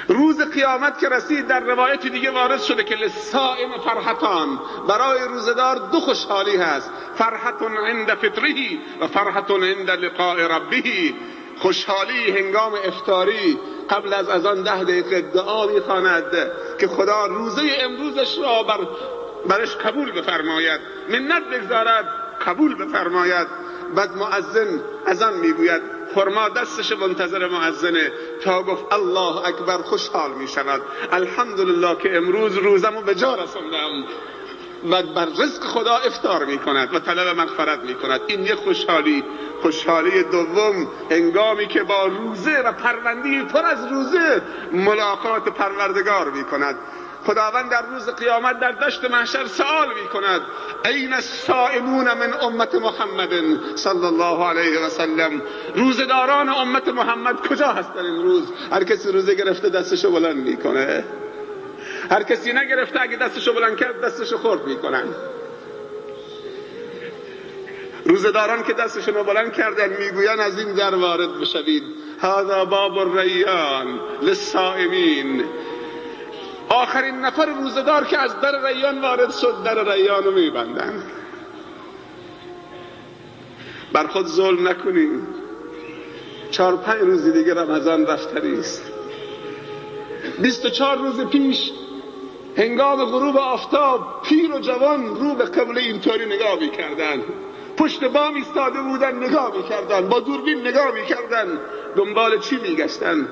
روز قیامت که رسید در روایت دیگه وارد شده که للصائم فرحتان، برای روزدار دو خوشحالی هست، فرحت عند فطره و فرحت عند لقاء ربه. خوشحالی هنگام افطاری قبل از اذان 10 دقیقه دعا می‌خواند که خدا روزه امروزش را برش قبول بفرماید، منت بگذارد، قبول بفرماید. بعد مؤذن اذان میگوید، خرما دستش منتظر مؤذنه تا گفت الله اکبر خوشحال میشود، الحمدلله که امروز روزمو به جا رسوندم. و بر رزق خدا افطار میکند و طلب مغفرت میکند. این یک خوشحالی. خوشحالی دوم هنگامی که با روزه و پروندی پر از روزه ملاقات پروردگار میکند. خداوند در روز قیامت در دشت محشر سوال میکند این الصائمون من امت محمد صلی الله علیه و سلم، روزداران امت محمد کجا هستن امروز؟ هر کسی روزه گرفته دستشو بلند میکنه، هر کسی نگرفته اگه دستشو بلند کرد دستشو خرد میکنن. روزداران که دستشون رو بلند کردن میگوین از این در وارد بشوید، هذا باب الریان للصائمین. آخرین نفر روزدار که از در ریان وارد شد در ریان رو میبندن. بر خود ظلم نکنیم. 4-5 روز دیگه رمضان رفتنی است. 24 روز پیش هنگام غروب آفتاب پیر و جوان رو به قبله اینطوری نگاه میکردن، پشت بام ایستاده بودن نگاه میکردن، با دوربین نگاه میکردن، دنبال چی میگشتن؟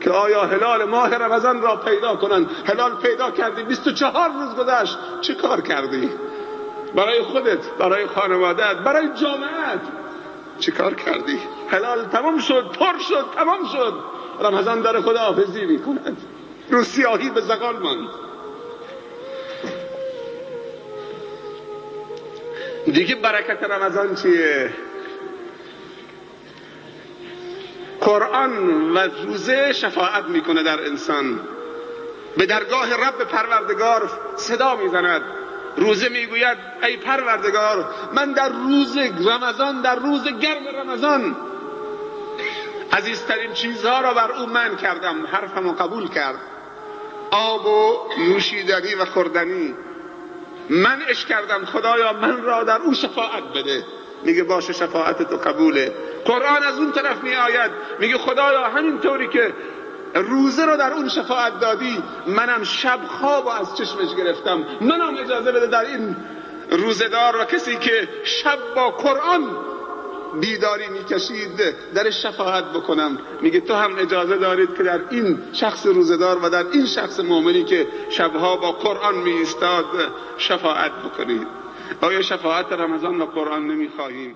که آیا هلال ماه رمضان را پیدا کنن. هلال پیدا کردی، 24 روز گذشت، چه کار کردی؟ برای خودت، برای خانوادت، برای جامعت چه کار کردی؟ هلال تمام شد، پر شد، تمام شد، رمضان در خداحافظی میکند، رو سیاهی به زغال ماند. دیگه برکت رمضان چیه؟ قرآن و روزه شفاعت میکنه در انسان، به درگاه رب پروردگار صدا میزند. روزه میگوید ای پروردگار من در روز رمضان، در روز گرم رمضان عزیزترین چیزها را بر او منع کردم، حرفمو قبول کرد، آب و نوشیدنی و خوردنی منعش کردم، خدایا من را در او شفاعت بده. میگه باشه شفاعت تو قبوله. قرآن از اون طرف می آید میگه خدایا همینطوری که روزه رو در اون شفاعت دادی، منم شب خواب از چشمش گرفتم، منم اجازه بده در این روزدار و کسی که شب با قرآن بیداری میکشید در شفاعت بکنم. میگه تو هم اجازه دارید که در این شخص روزدار و در این شخص مؤمنی که شبها با قرآن می ایستاد شفاعت بکنید. آیا شفاعت رمضان و قرآن نمیخواهیم؟